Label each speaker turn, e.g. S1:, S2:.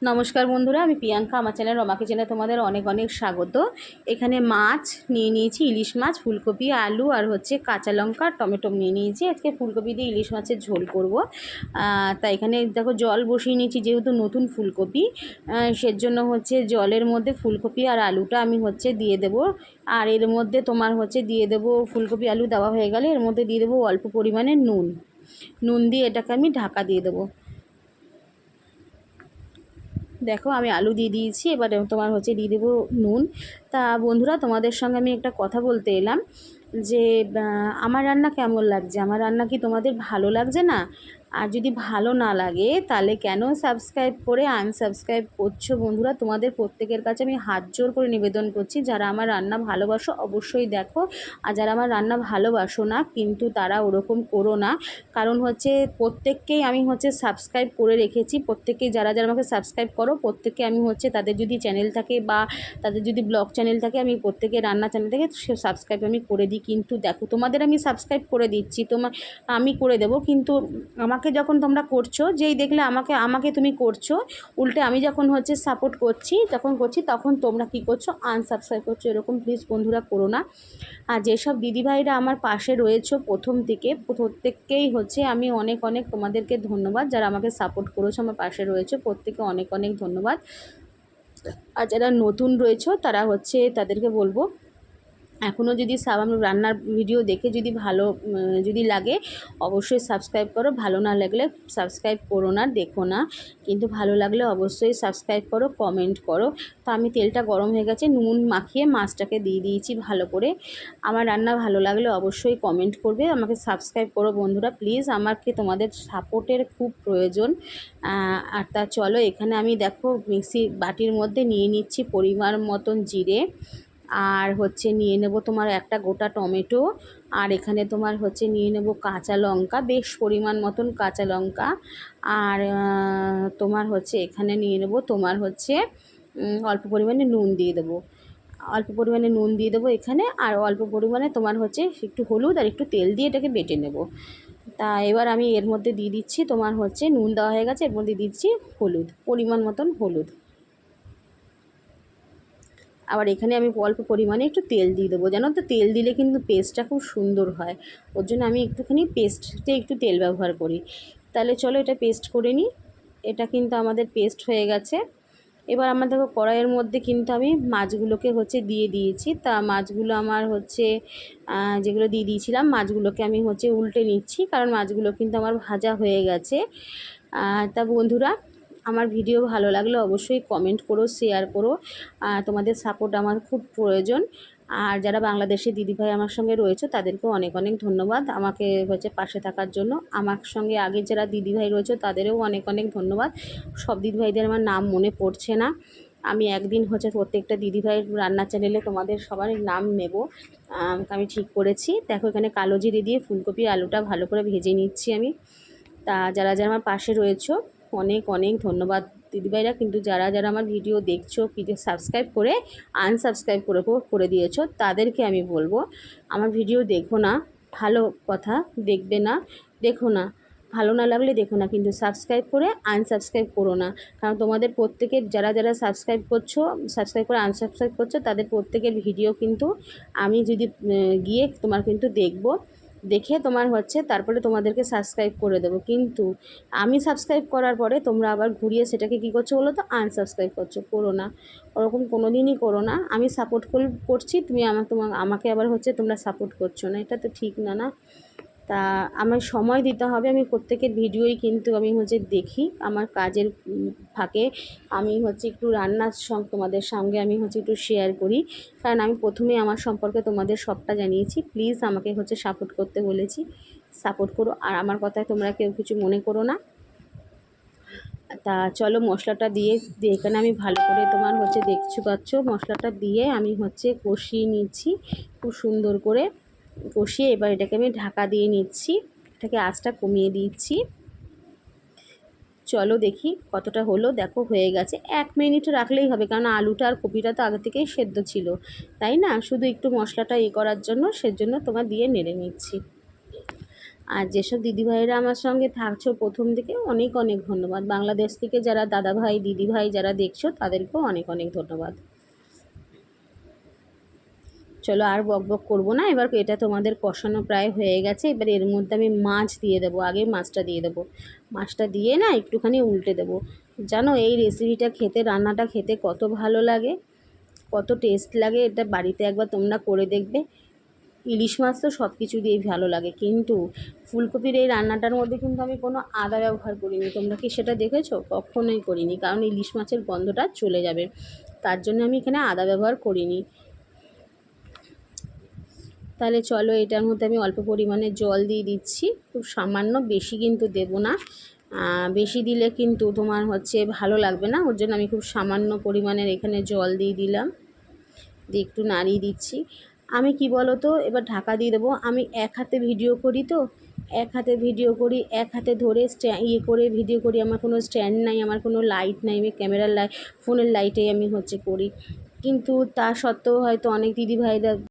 S1: নমস্কার বন্ধুরা, আমি প্রিয়াঙ্কা। আমার চ্যানেল রমা কিচেনে তোমাদের অনেক অনেক স্বাগত। এখানে মাছ নিয়ে নিয়েছি, ইলিশ মাছ, ফুলকপি, আলু আর হচ্ছে কাঁচা লঙ্কা, টমেটো নিয়ে নিয়েছি। আজকে ফুলকপি দিয়ে ইলিশ মাছের ঝোল করব। তাই এখানে দেখো জল বসিয়ে নিয়েছি, যেহেতু নতুন ফুলকপি সেজন্য হচ্ছে জলের মধ্যে ফুলকপি আর আলুটা আমি হচ্ছে দিয়ে দেব। আর এর মধ্যে তোমার হচ্ছে দিয়ে দেব, ফুলকপি আলু দেওয়া হয়ে গেলে এর মধ্যে দিয়ে দেবো অল্প পরিমাণে নুন দিয়ে এটাকে আমি ঢাকা দিয়ে দেবো। দেখো আমি আলু দিয়ে দিয়েছি, এবার তোমার হচ্ছে দিয়ে দেবো নুন। তা বন্ধুরা, তোমাদের সঙ্গে আমি একটা কথা বলতে এলাম যে আমার রান্না কেমন লাগছে, আমার রান্না কি তোমাদের ভালো লাগছে না? আর যদি ভালো না লাগে তাহলে কেন সাবস্ক্রাইব করে আনসাবস্ক্রাইব করছো? বন্ধুরা, তোমাদের প্রত্যেকের কাছে আমি হাত জোর করে নিবেদন করছি, যারা আমার রান্না ভালোবাসো অবশ্যই দেখো, আর যারা আমার রান্না ভালোবাসো না কিন্তু তারা ওরকম করো না। কারণ হচ্ছে প্রত্যেককেই আমি হচ্ছে সাবস্ক্রাইব করে রেখেছি, প্রত্যেককেই যারা যারা আমাকে সাবস্ক্রাইব করো প্রত্যেককে আমি হচ্ছে তাদের যদি চ্যানেল থাকে বা তাদের যদি ব্লগ চ্যানেল থাকে, আমি প্রত্যেকের রান্না চ্যানেল থেকে সে সাবস্ক্রাইব আমি করে দিই। কিন্তু দেখো, তোমাদের আমি সাবস্ক্রাইব করে দিচ্ছি, আমি করে দেবো, কিন্তু আমাকে যখন তোমরা করছো, যেই দেখলে আমাকে আমাকে তুমি করছো, উল্টে আমি যখন হচ্ছে সাপোর্ট করছি তখন তোমরা কি করছো, আনসাবস্ক্রাইব করছো। এরকম প্লিজ বন্ধুরা করো না। আর যেসব দিদিভাইরা আমার পাশে রয়েছো প্রথম থেকে, প্রত্যেককেই হচ্ছে আমি অনেক অনেক তোমাদেরকে ধন্যবাদ। যারা আমাকে সাপোর্ট করেছো, আমার পাশে রয়েছে, প্রত্যেকে অনেক অনেক ধন্যবাদ। আর যারা নতুন রয়েছো তারা হচ্ছে তাদেরকে বলবো, এখনও যদি আমার রান্নার ভিডিও দেখে যদি ভালো যদি লাগে অবশ্যই সাবস্ক্রাইব করো, ভালো না লাগলে সাবস্ক্রাইব করো না, দেখো না, কিন্তু ভালো লাগলে অবশ্যই সাবস্ক্রাইব করো, কমেন্ট করো। তো আমি তেলটা গরম হয়ে গেছে, নুন মাখিয়ে মাছটাকে দিয়ে দিয়েছি ভালো করে। আমার রান্না ভালো লাগলে অবশ্যই কমেন্ট করবে, আমাকে সাবস্ক্রাইব করো বন্ধুরা প্লিজ, আমাকে তোমাদের সাপোর্টের খুব প্রয়োজন। আর তা চলো, এখানে আমি দেখো মিক্সি বাটির মধ্যে নিয়ে নিচ্ছি পরিমাণ মতন জিরে, আর হচ্ছে নিয়ে নেব তোমার একটা গোটা টমেটো, আর এখানে তোমার হচ্ছে নিয়ে নেব কাঁচা লঙ্কা, বেশ পরিমাণ মতন কাঁচা লঙ্কা, আর তোমার হচ্ছে এখানে নিয়ে নেব তোমার হচ্ছে অল্প পরিমাণে নুন দিয়ে দেবো, অল্প পরিমাণে নুন দিয়ে দেবো এখানে, আর অল্প পরিমাণে তোমার হচ্ছে একটু হলুদ আর একটু তেল দিয়ে এটাকে বেটে নেব। তা এবার আমি এর মধ্যে দিয়ে দিচ্ছি তোমার হচ্ছে নুন দেওয়া হয়ে গেছে, এর মধ্যে দিচ্ছি হলুদ, পরিমাণ মতন হলুদ। আবার এখানে আমি অল্প পরিমাণে একটু তেল দিয়ে দেবো, জানো তো তেল দিলে কিন্তু পেস্টটা খুব সুন্দর হয়, ওর জন্য আমি একটুখানি পেস্টে একটু তেল ব্যবহার করি। তাহলে চলো এটা পেস্ট করে নিই। এটা কিন্তু আমাদের পেস্ট হয়ে গেছে। এবার আমার দেখো কড়াইয়ের মধ্যে কিন্তু আমি মাছগুলোকে হচ্ছে দিয়ে দিয়েছি। তা মাছগুলো আমার হচ্ছে যেগুলো দিয়ে দিয়েছিলাম মাছগুলোকে আমি হচ্ছে উল্টে নিচ্ছি, কারণ মাছগুলো কিন্তু আমার ভাজা হয়ে গেছে। তা বন্ধুরা, আমার ভিডিও ভালো লাগলে অবশ্যই কমেন্ট করো, শেয়ার করো, তোমাদের সাপোর্ট আমার খুব প্রয়োজন। আর যারা বাংলাদেশি দিদিভাই আমার সঙ্গে রয়েছে তাদেরকেও অনেক অনেক ধন্যবাদ আমাকে হচ্ছে পাশে থাকার জন্য। আমার সঙ্গে আগে যারা দিদিভাই রয়েছে তাদেরও অনেক অনেক ধন্যবাদ। সব দিদিভাইদের আমার নাম মনে পড়ছে না, আমি একদিন হচ্ছে প্রত্যেকটা দিদিভাইয়ের রান্নার চ্যানেলে তোমাদের সবার নাম নেব, আমি ঠিক করেছি। দেখো এখানে কালো জিরে দিয়ে ফুলকপি আলুটা ভালো করে ভেজে নিচ্ছি আমি। তা যারা যারা আমার পাশে রয়েছো অনেক অনেক ধন্যবাদ দিদিভাইরা, কিন্তু যারা যারা আমার ভিডিও দেখছো ভিডিও সাবস্ক্রাইব করে আনসাবস্ক্রাইব করে দিয়েছো তাদেরকে আমি বলবো, আমার ভিডিও দেখো না, ভালো কথা, দেখবে না, দেখো না, ভালো না লাগলে দেখো না, কিন্তু সাবস্ক্রাইব করে আনসাবস্ক্রাইব করো না। কারণ তোমাদের প্রত্যেকের যারা যারা সাবস্ক্রাইব করে আনসাবস্ক্রাইব করছো তাদের প্রত্যেকের ভিডিও কিন্তু আমি যদি গিয়ে তোমার কিন্তু দেখবো, দেখে তোমার হচ্ছে তারপরে তোমাদেরকে সাবস্ক্রাইব করে দেবো। কিন্তু আমি সাবস্ক্রাইব করার পরে তোমরা আবার ঘুরিয়ে সেটাকে কী করছো বলো তো, আনসাবস্ক্রাইব করছো, করো না, ওরকম কোনো দিনই করো না। আমি সাপোর্ট করছি, তুমি আমাকে আবার হচ্ছে তোমরা সাপোর্ট করছো না, এটা তো ঠিক না, না? তা আমার সময় দিতে হবে, আমি প্রত্যেকের ভিডিওই কিন্তু আমি হচ্ছে দেখি, আমার কাজের ফাঁকে আমি হচ্ছে একটু রান্নার তোমাদের সঙ্গে আমি হচ্ছে একটু শেয়ার করি, কারণ আমি প্রথমে আমার সম্পর্কে তোমাদের সবটা জানিয়েছি। প্লিজ আমাকে হচ্ছে সাপোর্ট করতে বলেছি, সাপোর্ট করো, আর আমার কথায় তোমরা কেউ কিছু মনে করো না। তা চলো মশলাটা দিয়ে এখানে আমি ভালো করে তোমার হচ্ছে দেখছো পাচ্ছ মশলাটা দিয়ে আমি হচ্ছে কষিয়ে নিচ্ছি খুব সুন্দর করে, কষিয়ে এবার এটাকে আমি ঢাকা দিয়ে নিচ্ছি, এটাকে আঁচটা কমিয়ে দিচ্ছি। চলো দেখি কতটা হলো, দেখো হয়ে গেছে। 1 মিনিট রাখলেই হবে, কারণ আলুটা আর কপিটা তো আগে থেকেই সেদ্ধ ছিল, তাই না? শুধু একটু মশলাটা করার জন্য সেজন্য তোমার দিয়ে নেড়ে নিচ্ছি। আর যেসব দিদিভাইরা আমার সঙ্গে থাকছো প্রথম থেকে অনেক অনেক ধন্যবাদ। বাংলাদেশ থেকে যারা দাদাভাই দিদিভাই যারা দেখছো তাদেরকেও অনেক অনেক ধন্যবাদ। চলো আর বক বক করবো না, এবার এটা তোমাদের কষানো প্রায় হয়ে গেছে। এবার এর মধ্যে আমি মাছ দিয়ে দেবো, আগে মাছটা দিয়ে দেবো। মাছটা দিয়ে না একটুখানি উল্টে দেবো। জানো এই রেসিপিটা খেতে, রান্নাটা খেতে কত ভালো লাগে, কত টেস্ট লাগে, এটা বাড়িতে একবার তোমরা করে দেখবে। ইলিশ মাছ তো সব কিছু দিয়েই ভালো লাগে, কিন্তু ফুলকপির এই রান্নাটার মধ্যে কিন্তু আমি কোনো আদা ব্যবহার করিনি। তোমরা কি সেটা দেখেছো? কখনোই করিনি, কারণ ইলিশ মাছের গন্ধটা চলে যাবে, তার জন্য আমি এখানে আদা ব্যবহার করিনি। তাহলে চলো এটার মধ্যে আমি অল্প পরিমাণে জল দিয়ে দিচ্ছি, খুব সামান্য, বেশি কিন্তু দেব না। বেশি দিলে কিন্তু তোমার হচ্ছে ভালো লাগবে না, ওর জন্য আমি খুব সামান্য পরিমাণের এখানে জল দিয়ে দিলাম, দিয়ে একটু নাড়িয়ে দিচ্ছি। আমি কি বলো তো, এবার ঢাকা দিয়ে দেবো। আমি এক হাতে ভিডিও করি তো, এক হাতে ভিডিও করি, এক হাতে ধরে করে ভিডিও করি। আমার কোনো স্ট্যান্ড নাই, আমার কোনো লাইট নাই, আমি ক্যামেরার ফোনের লাইটেই আমি হচ্ছে করি। কিন্তু তা সত্ত্বেও হয়তো অনেক দিদিভাইরা